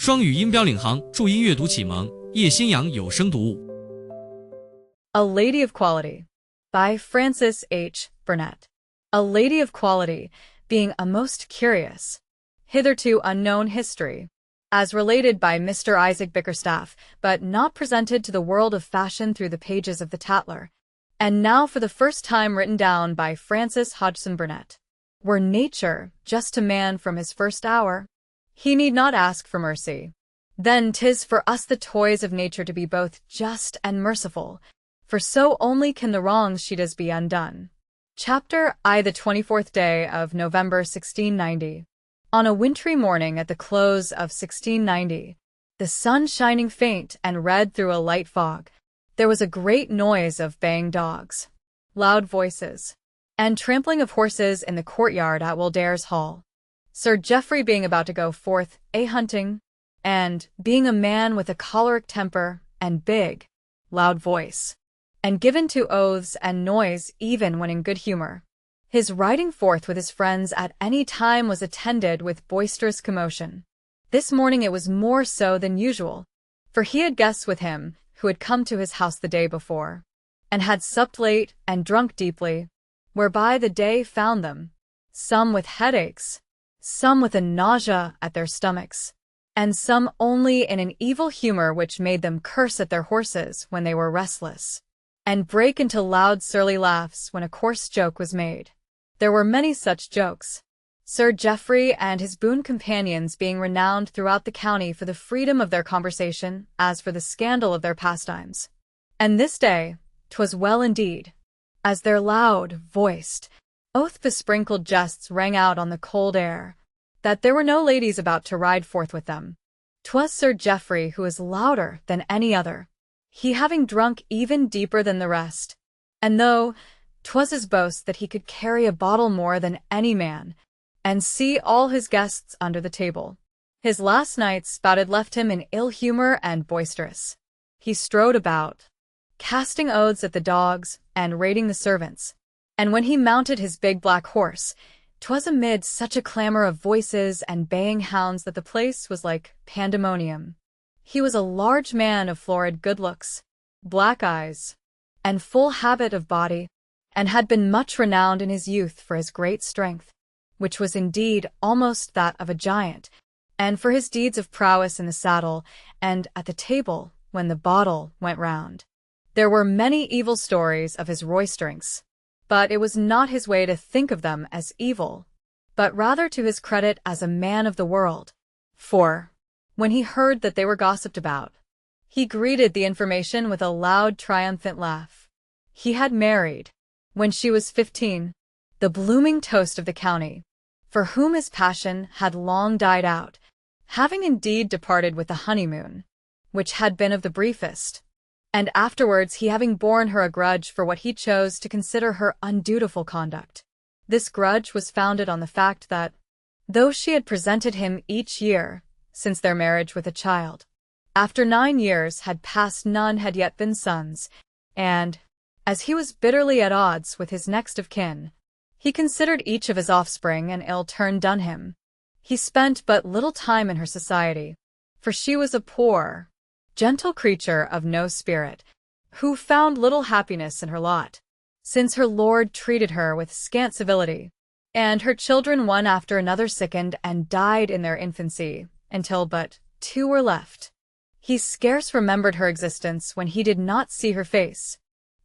双语音标领航，注音阅读启蒙，叶兴阳有声读物。A Lady of Quality by Frances H. Burnett. A lady of quality, being a most curious, hitherto unknown history, as related by Mr. Isaac Bickerstaff, but not presented to the world of fashion through the pages of the Tatler, and now for the first time written down by Frances Hodgson Burnett. Were nature just to man from his first hour, he need not ask for mercy. Then 'tis for us the toys of nature to be both just and merciful, for so only can the wrongs she does be undone. Chapter I. The 24th day of November 1690. On a wintry morning at the close of 1690, the sun shining faint and red through a light fog, there was a great noise of baying dogs, loud voices, and trampling of horses in the courtyard at Wildair's Hall. Sir Geoffrey being about to go forth a-hunting, and being a man with a choleric temper and big, loud voice, and given to oaths and noise even when in good humor, his riding forth with his friends at any time was attended with boisterous commotion. This morning it was more so than usual, for he had guests with him who had come to his house the day before, and had supped late and drunk deeply, whereby the day found them, some with headaches, some with a nausea at their stomachs, and some only in an evil humor which made them curse at their horses when they were restless, and break into loud surly laughs when a coarse joke was made. There were many such jokes, Sir Geoffrey and his boon companions being renowned throughout the county for the freedom of their conversation as for the scandal of their pastimes. And this day 'twas well indeed, as their loud-voiced, oath-besprinkled jests rang out on the cold air, that there were no ladies about to ride forth with them. 'Twas Sir Geoffrey who was louder than any other, he having drunk even deeper than the rest, and though 'twas his boast that he could carry a bottle more than any man, and see all his guests under the table, his last night's bout had left him in ill humor and boisterous. He strode about, casting oaths at the dogs and rating the servants, and when he mounted his big black horse, 'twas amid such a clamor of voices and baying hounds that the place was like pandemonium. He was a large man of florid good looks, black eyes, and full habit of body, and had been much renowned in his youth for his great strength, which was indeed almost that of a giant, and for his deeds of prowess in the saddle and at the table when the bottle went round. There were many evil stories of his roisterings, but it was not his way to think of them as evil, but rather to his credit as a man of the world, for, when he heard that they were gossiped about, he greeted the information with a loud triumphant laugh. He had married, when she was 15, the blooming toast of the county, for whom his passion had long died out, having indeed departed with the honeymoon, which had been of the briefest, and afterwards he having borne her a grudge for what he chose to consider her undutiful conduct. This grudge was founded on the fact that, though she had presented him each year, since their marriage with a child, after 9 years had passed none had yet been sons, and, as he was bitterly at odds with his next of kin, he considered each of his offspring an ill turn done him. He spent but little time in her society, for she was a poor, gentle creature of no spirit, who found little happiness in her lot, since her lord treated her with scant civility, and her children one after another sickened and died in their infancy, until but 2 were left. He scarce remembered her existence when he did not see her face,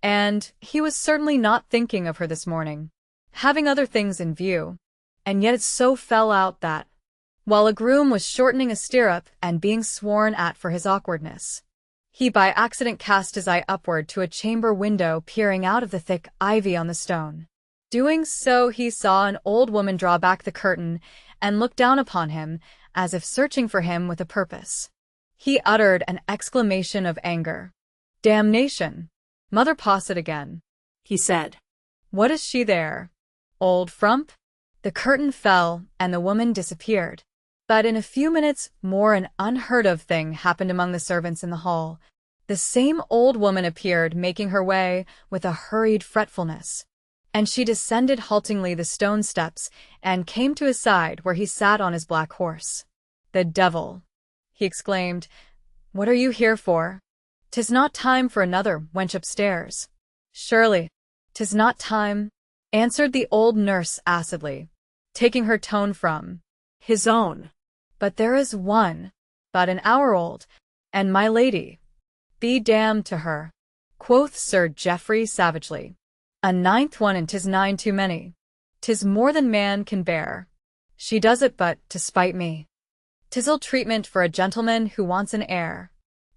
and he was certainly not thinking of her this morning, having other things in view, and yet it so fell out that, while a groom was shortening a stirrup and being sworn at for his awkwardness, he by accident cast his eye upward to a chamber window peering out of the thick ivy on the stone. Doing so he saw an old woman draw back the curtain and look down upon him, as if searching for him with a purpose. He uttered an exclamation of anger. "Damnation! Mother Posset again," he said. "What is she there? Old frump?" The curtain fell, and the woman disappeared. But in a few minutes more an unheard-of thing happened among the servants in the hall. The same old woman appeared making her way with a hurried fretfulness, and she descended haltingly the stone steps and came to his side where he sat on his black horse. "The devil!" he exclaimed. "What are you here for? 'Tis not time for another wench upstairs." "Surely, 'tis not time," answered the old nurse acidly, taking her tone from his own. "But there is one, about an hour old, and my lady—" "Be damned to her," quoth Sir Geoffrey savagely. "A ninth one, and 'tis nine too many. 'Tis more than man can bear. She does it but to spite me. 'Tis ill treatment for a gentleman who wants an heir,"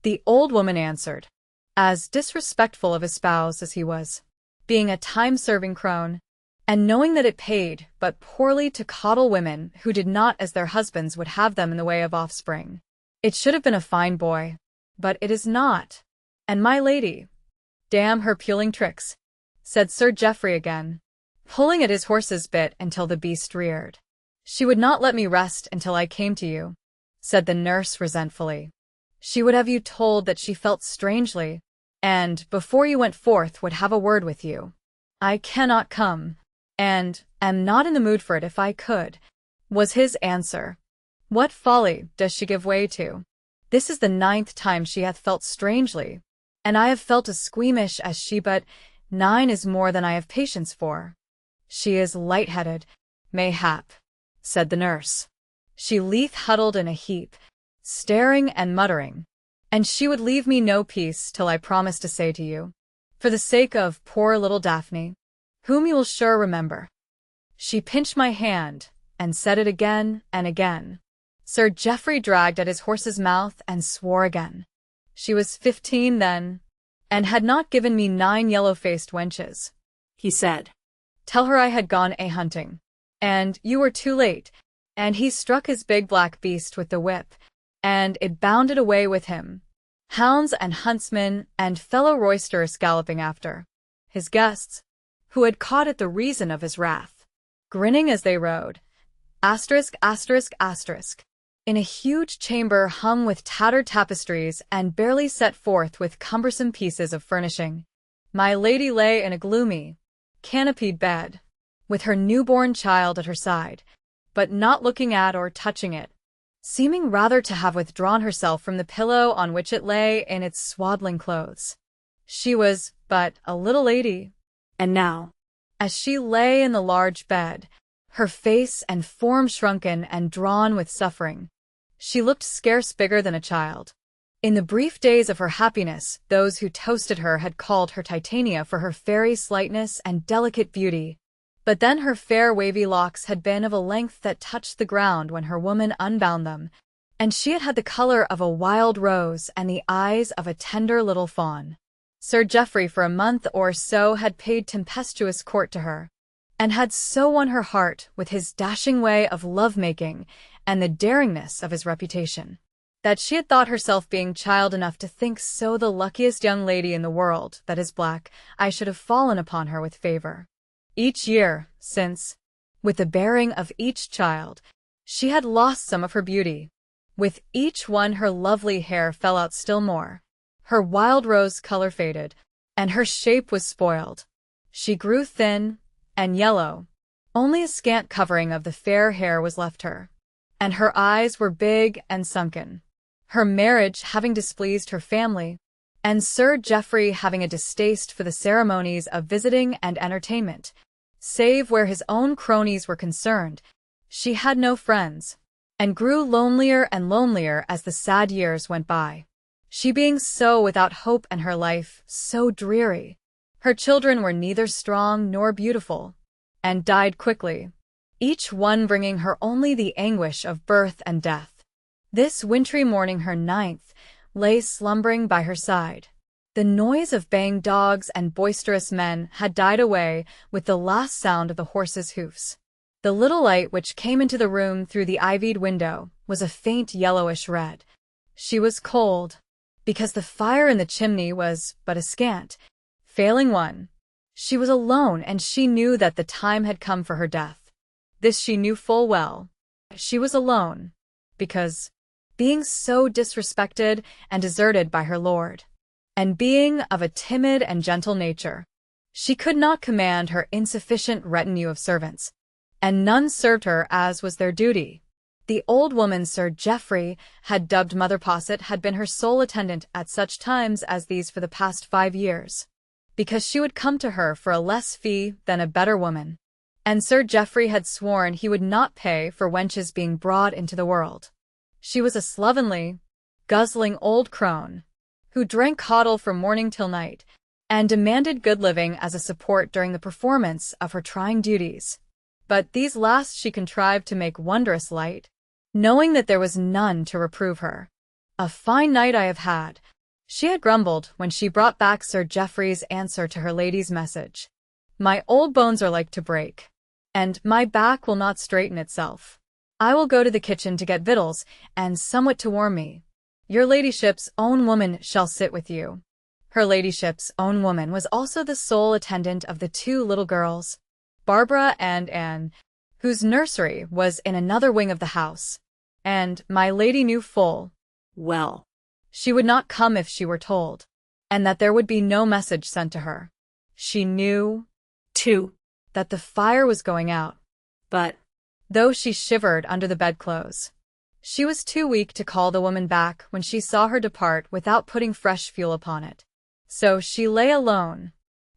the old woman answered, as disrespectful of his spouse as he was, being a time-serving crone, and knowing that it paid but poorly to coddle women who did not as their husbands would have them in the way of offspring. "It should have been a fine boy, but it is not. And my lady, damn her puling tricks," said Sir Geoffrey again, pulling at his horse's bit until the beast reared. "She would not let me rest until I came to you," said the nurse resentfully. "She would have you told that she felt strangely, and, before you went forth, would have a word with you." "I cannot come, and am not in the mood for it if I could," was his answer. "What folly does she give way to? This is the ninth time she hath felt strangely, and I have felt as squeamish as she, but 9 is more than I have patience for." "She is light-headed, mayhap," said the nurse. "She lieth huddled in a heap, staring and muttering, and she would leave me no peace till I promise to say to you, for the sake of poor little Daphne, whom you will sure remember." She pinched my hand, and said it again and again. Sir Geoffrey dragged at his horse's mouth and swore again. "She was 15 then, and had not given me 9 yellow-faced wenches," he said. "Tell her I had gone a-hunting, and you were too late," and he struck his big black beast with the whip, and it bounded away with him, hounds and huntsmen and fellow roisterers galloping after. His guests, who had caught at the reason of his wrath, grinning as they rode, in a huge chamber hung with tattered tapestries and barely set forth with cumbersome pieces of furnishing, my lady lay in a gloomy, canopied bed, with her newborn child at her side, but not looking at or touching it, seeming rather to have withdrawn herself from the pillow on which it lay in its swaddling clothes. She was but a little lady, and now, as she lay in the large bed, her face and form shrunken and drawn with suffering, she looked scarce bigger than a child. In the brief days of her happiness, those who toasted her had called her Titania for her fairy slightness and delicate beauty, but then her fair wavy locks had been of a length that touched the ground when her woman unbound them, and she had had the color of a wild rose and the eyes of a tender little fawn. Sir Geoffrey for a month or so had paid tempestuous court to her, and had so won her heart with his dashing way of love-making and the daringness of his reputation, that she had thought herself being child enough to think so the luckiest young lady in the world that his black eye should have fallen upon her with favor. Each year since, with the bearing of each child, she had lost some of her beauty. With each one her lovely hair fell out still more, her wild rose color faded, and her shape was spoiled. She grew thin and yellow, only a scant covering of the fair hair was left her, and her eyes were big and sunken. Her marriage having displeased her family, and Sir Geoffrey having a distaste for the ceremonies of visiting and entertainment, save where his own cronies were concerned, she had no friends, and grew lonelier and lonelier as the sad years went by. She being so without hope and her life so dreary, her children were neither strong nor beautiful, and died quickly, each one bringing her only the anguish of birth and death. This wintry morning her 9th lay slumbering by her side. The noise of baying dogs and boisterous men had died away with the last sound of the horses' hoofs. The little light which came into the room through the ivied window was a faint yellowish red. She was cold, because the fire in the chimney was but a scant, failing one. She was alone, and she knew that the time had come for her death. This she knew full well. She was alone, because, being so disrespected and deserted by her lord, and being of a timid and gentle nature, she could not command her insufficient retinue of servants, and none served her as was their duty. The old woman Sir Geoffrey had dubbed Mother Posset had been her sole attendant at such times as these for the past 5 years, because she would come to her for a less fee than a better woman. And Sir Geoffrey had sworn he would not pay for wenches being brought into the world. She was a slovenly, guzzling old crone, who drank caudle from morning till night, and demanded good living as a support during the performance of her trying duties. But these last she contrived to make wondrous light, knowing that there was none to reprove her. "A fine night I have had," she had grumbled when she brought back Sir Geoffrey's answer to her lady's message. "My old bones are like to break, and my back will not straighten itself. I will go to the kitchen to get victuals, and somewhat to warm me. Your ladyship's own woman shall sit with you." Her ladyship's own woman was also the sole attendant of the 2 little girls, Barbara and Anne, whose nursery was in another wing of the house, and my lady knew full well she would not come if she were told, and that there would be no message sent to her. She knew, too, that the fire was going out, but, though she shivered under the bedclothes, she was too weak to call the woman back when she saw her depart without putting fresh fuel upon it. So she lay alone,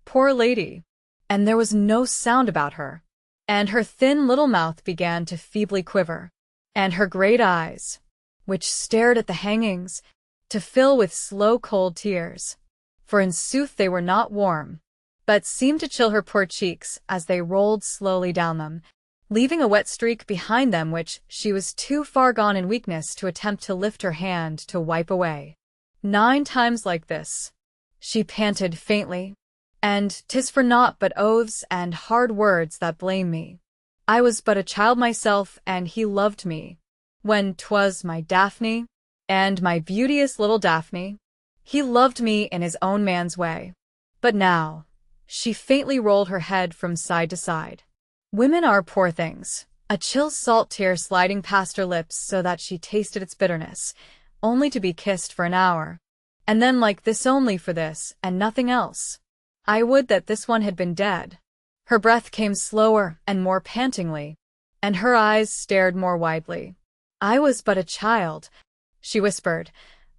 poor lady, and there was no sound about her, and her thin little mouth began to feebly quiver, and her great eyes, which stared at the hangings, to fill with slow cold tears, for in sooth they were not warm, but seemed to chill her poor cheeks as they rolled slowly down them, leaving a wet streak behind them which she was too far gone in weakness to attempt to lift her hand to wipe away. 9 times like this she panted faintly, and "'tis for naught but oaths and hard words that blame me. I was but a child myself, and he loved me, when 'twas my Daphne, and my beauteous little Daphne. He loved me in his own man's way. But now," she faintly rolled her head from side to side. Women are poor things, a chill salt tear sliding past her lips so that she tasted its bitterness, only to be kissed for an hour, and then like this only for this and nothing else. I would that this one had been dead. Her breath came slower and more pantingly, and her eyes stared more widely. "I was but a child," she whispered,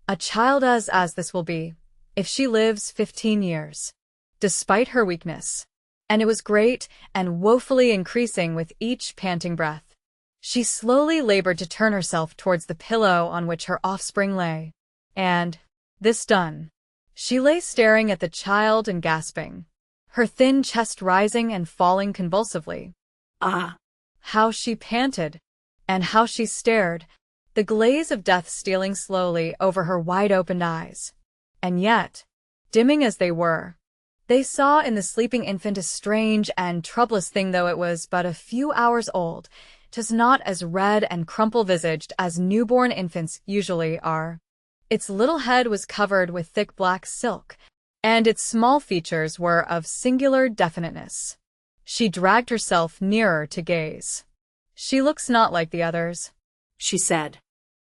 "a child as this will be, if she lives 15 years. Despite her weakness, and it was great and woefully increasing with each panting breath, she slowly labored to turn herself towards the pillow on which her offspring lay, and, this done, she lay staring at the child and gasping, her thin chest rising and falling convulsively. Ah! How she panted, and how she stared, the glaze of death stealing slowly over her wide-opened eyes. And yet, dimming as they were, they saw in the sleeping infant a strange and troublous thing, though it was but a few hours old. 'Tis not as red and crumple-visaged as newborn infants usually are. Its little head was covered with thick black silk, and its small features were of singular definiteness. She dragged herself nearer to gaze. "She looks not like the others," she said.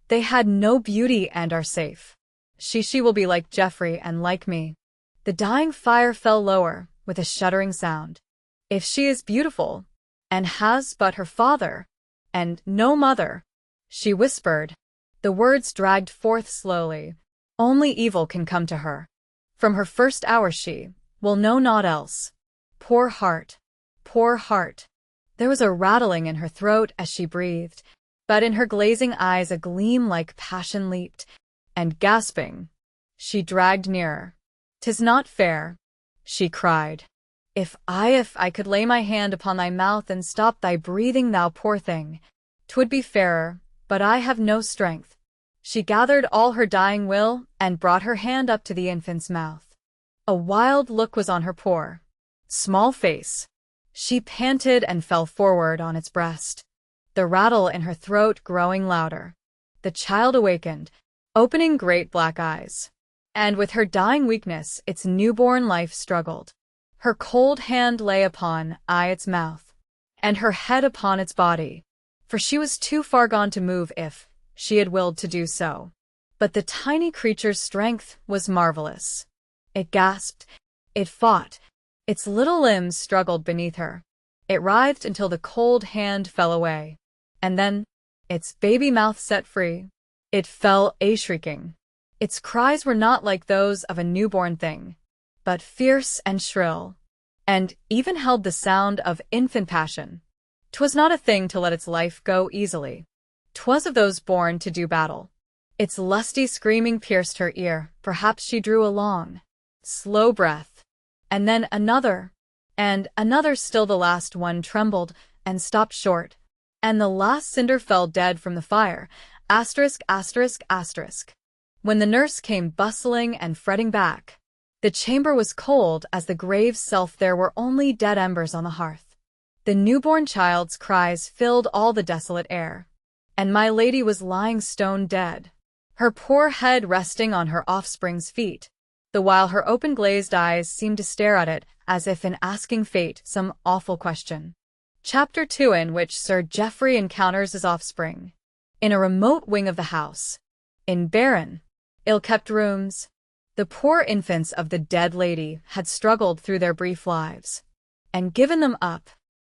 "They had no beauty and are safe. She will be like Geoffrey and like me." The dying fire fell lower, with a shuddering sound. "If she is beautiful, and has but her father, and no mother," she whispered. The words dragged forth slowly. "Only evil can come to her. From her first hour she will know naught else. Poor heart, poor heart." There was a rattling in her throat as she breathed, but in her glazing eyes a gleam like passion leaped, and gasping, she dragged nearer. "'Tis not fair," she cried. If I could lay my hand upon thy mouth and stop thy breathing, thou poor thing, 'twould be fairer, but I have no strength." She gathered all her dying will and brought her hand up to the infant's mouth. A wild look was on her poor, small face. She panted and fell forward on its breast, the rattle in her throat growing louder. The child awakened, opening great black eyes, and with her dying weakness its newborn life struggled. Her cold hand lay upon its mouth, and her head upon its body, for she was too far gone to move if she had willed to do so. But the tiny creature's strength was marvelous. It gasped, it fought, its little limbs struggled beneath her. It writhed until the cold hand fell away, and then its baby mouth set free. It fell a-shrieking. Its cries were not like those of a newborn thing, but fierce and shrill, and even held the sound of infant passion. 'Twas not a thing to let its life go easily. 'Twas of those born to do battle. Its lusty screaming pierced her ear. Perhaps she drew a long, slow breath, and then another, and another still. The last one trembled and stopped short, and the last cinder fell dead from the fire. *****. When the nurse came bustling and fretting back, the chamber was cold as the grave self. There were only dead embers on the hearth. The newborn child's cries filled all the desolate air, and my lady was lying stone dead, her poor head resting on her offspring's feet, the while her open glazed eyes seemed to stare at it as if in asking fate some awful question. Chapter 2, in which Sir Geoffrey encounters his offspring. In a remote wing of the house, in barren, ill-kept rooms, the poor infants of the dead lady had struggled through their brief lives, and given them up,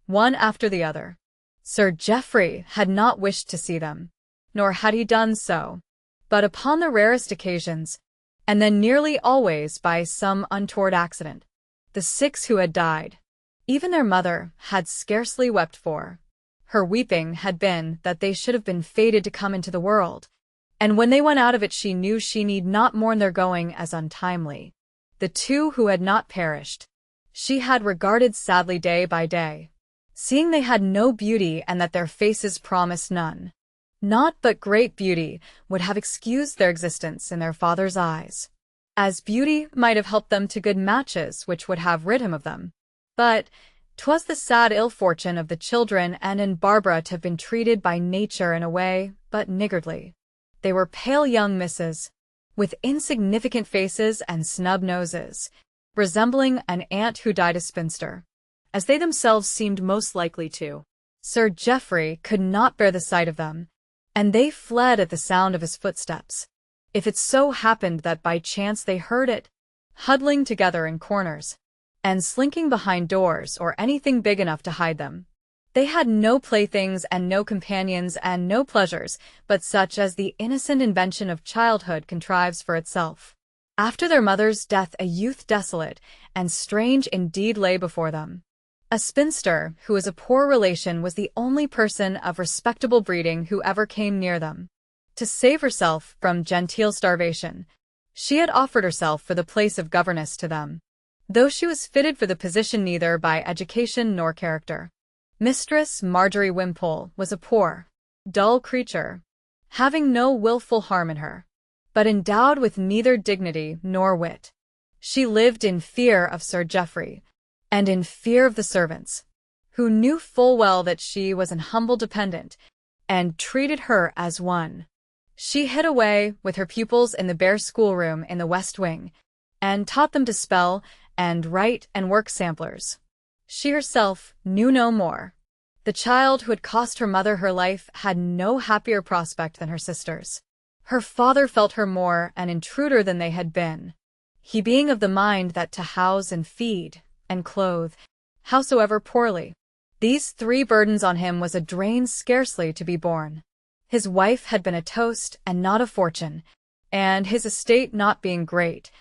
one after the other. Sir Geoffrey had not wished to see them, nor had he done so, but upon the rarest occasions, and then nearly always by some untoward accident, the 6 who had died, even their mother, had scarcely wept for. Her weeping had been that they should have been fated to come into the world, and when they went out of it she knew she need not mourn their going as untimely. The 2 who had not perished, she had regarded sadly day by day, seeing they had no beauty and that their faces promised none. Not but great beauty would have excused their existence in their father's eyes, as beauty might have helped them to good matches which would have rid him of them. But 'twas the sad ill fortune of the children and in Barbara to have been treated by nature in a way but niggardly. They were pale young misses, with insignificant faces and snub noses, resembling an aunt who died a spinster, as they themselves seemed most likely to. Sir Geoffrey could not bear the sight of them, and they fled at the sound of his footsteps. If it so happened that by chance they heard it, huddling together in corners, and slinking behind doors or anything big enough to hide them. They had no playthings and no companions and no pleasures but such as the innocent invention of childhood contrives for itself. After their mother's death a youth desolate and strange indeed lay before them. A spinster, who was a poor relation, was the only person of respectable breeding who ever came near them. To save herself from genteel starvation, she had offered herself for the place of governess to them, though she was fitted for the position neither by education nor character. Mistress Marjorie Wimpole was a poor, dull creature, having no wilful harm in her, but endowed with neither dignity nor wit. She lived in fear of Sir Geoffrey, and in fear of the servants, who knew full well that she was an humble dependent, and treated her as one. She hid away with her pupils in the bare schoolroom in the west wing, and taught them to spell and write and work samplers. She herself knew no more. The child who had cost her mother her life had no happier prospect than her sisters. Her father felt her more an intruder than they had been, he being of the mind that to house and feed and clothe, howsoever poorly, these 3 burdens on him was a drain scarcely to be borne. His wife had been a toast and not a fortune, and his estate not being great,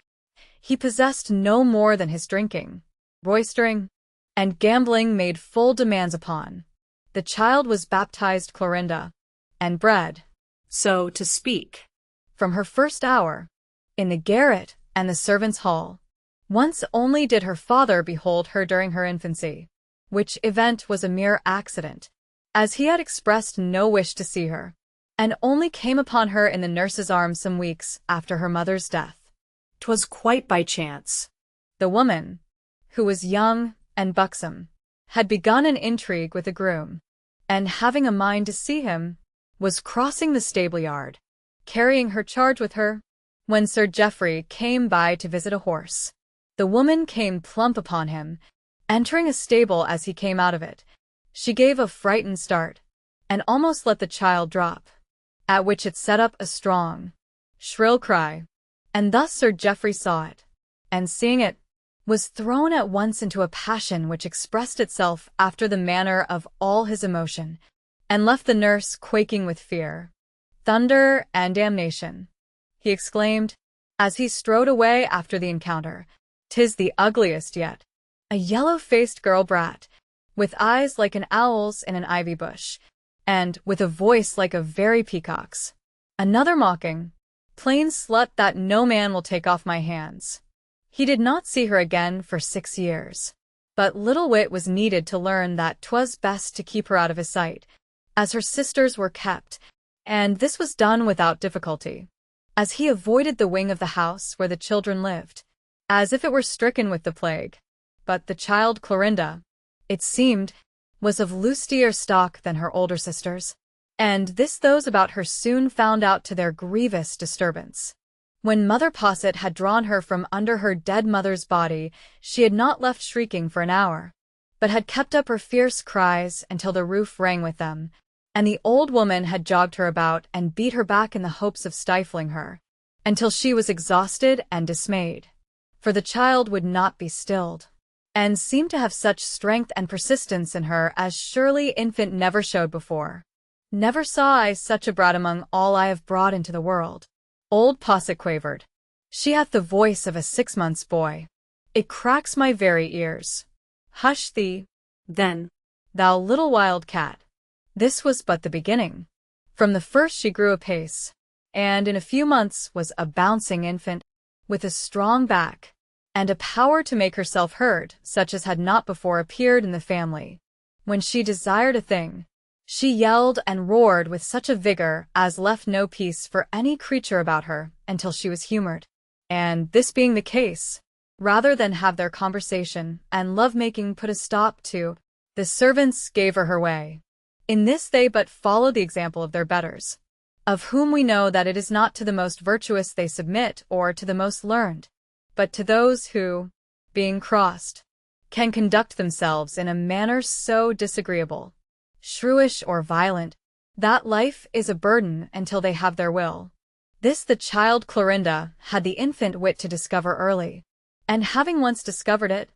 he possessed no more than his drinking, roistering, and gambling made full demands upon. The child was baptized Clorinda, and bred, so to speak, from her first hour, in the garret and the servants' hall. Once only did her father behold her during her infancy, which event was a mere accident, as he had expressed no wish to see her, and only came upon her in the nurse's arms some weeks after her mother's death. 'Twas quite by chance. The woman, who was young and buxom, had begun an intrigue with a groom, and having a mind to see him, was crossing the stable-yard, carrying her charge with her, when Sir Geoffrey came by to visit a horse. The woman came plump upon him, entering a stable as he came out of it. She gave a frightened start, and almost let the child drop, at which it set up a strong, shrill cry, and thus Sir Geoffrey saw it, and seeing it, was thrown at once into a passion which expressed itself after the manner of all his emotion, and left the nurse quaking with fear. "Thunder and damnation," he exclaimed, as he strode away after the encounter. "'Tis the ugliest yet. A yellow-faced girl brat, with eyes like an owl's in an ivy bush, and with a voice like a very peacock's. Another mocking, plain slut that no man will take off my hands." He did not see her again for 6 years. But little wit was needed to learn that 'twas best to keep her out of his sight, as her sisters were kept, and this was done without difficulty, as he avoided the wing of the house where the children lived, as if it were stricken with the plague. But the child Clorinda, it seemed, was of lustier stock than her older sisters, and this those about her soon found out to their grievous disturbance. When Mother Posset had drawn her from under her dead mother's body, she had not left shrieking for an hour, but had kept up her fierce cries until the roof rang with them, and the old woman had jogged her about and beat her back in the hopes of stifling her, until she was exhausted and dismayed. For the child would not be stilled, and seemed to have such strength and persistence in her as surely infant never showed before. "Never saw I such a brat among all I have brought into the world," old Posset quavered. "She hath the voice of a 6 months' boy. It cracks my very ears." "Hush thee, then, thou little wild cat." This was but the beginning. From the first she grew apace, and in a few months was a bouncing infant, with a strong back, and a power to make herself heard such as had not before appeared in the family. When she desired a thing, she yelled and roared with such a vigor as left no peace for any creature about her until she was humored. And this being the case, rather than have their conversation and love-making put a stop to, the servants gave her way. In this they but followed the example of their betters, of whom we know that it is not to the most virtuous they submit or to the most learned, but to those who, being crossed, can conduct themselves in a manner so disagreeable, shrewish or violent, that life is a burden until they have their will. This the child Clorinda had the infant wit to discover early, and having once discovered it,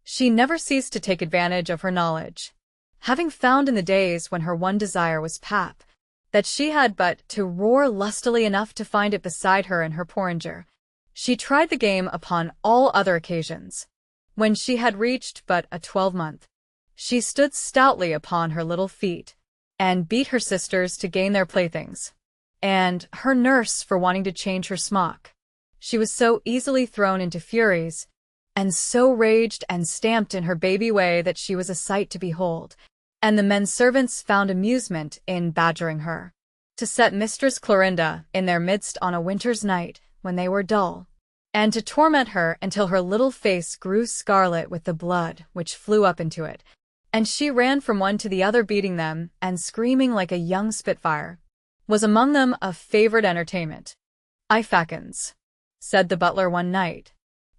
she never ceased to take advantage of her knowledge. Having found in the days when her one desire was pap, that she had but to roar lustily enough to find it beside her in her porringer, she tried the game upon all other occasions. When she had reached but a 12-month, she stood stoutly upon her little feet, and beat her sisters to gain their playthings, and her nurse for wanting to change her smock. She was so easily thrown into furies, and so raged and stamped in her baby way that she was a sight to behold, and the men servants found amusement in badgering her, to set Mistress Clorinda in their midst on a winter's night when they were dull, and to torment her until her little face grew scarlet with the blood which flew up into it, and she ran from one to the other beating them and screaming like a young spitfire. Was among them a favourite entertainment. "I fackins," said the butler one night,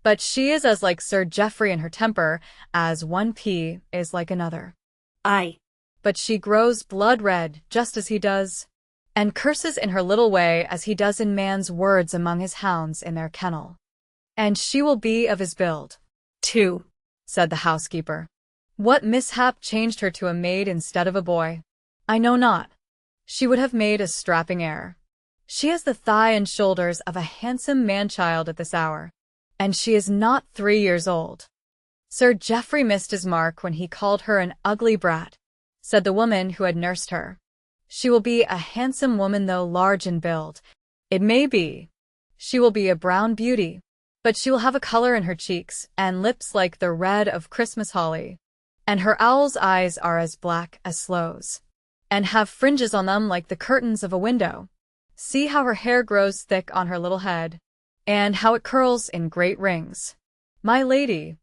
"but she is as like Sir Geoffrey in her temper as one pea is like another. Aye, but she grows blood-red just as he does, and curses in her little way as he does in man's words among his hounds in their kennel. And she will be of his build, too," said the housekeeper. "What mishap changed her to a maid instead of a boy? I know not. She would have made a strapping heir. She has the thigh and shoulders of a handsome man-child at this hour, and she is not 3 years old." "Sir Geoffrey missed his mark when he called her an ugly brat," said the woman who had nursed her. "She will be a handsome woman though large in build. It may be. She will be a brown beauty, but she will have a color in her cheeks and lips like the red of Christmas holly, and her owl's eyes are as black as sloes, and have fringes on them like the curtains of a window. See how her hair grows thick on her little head, and how it curls in great rings. My lady,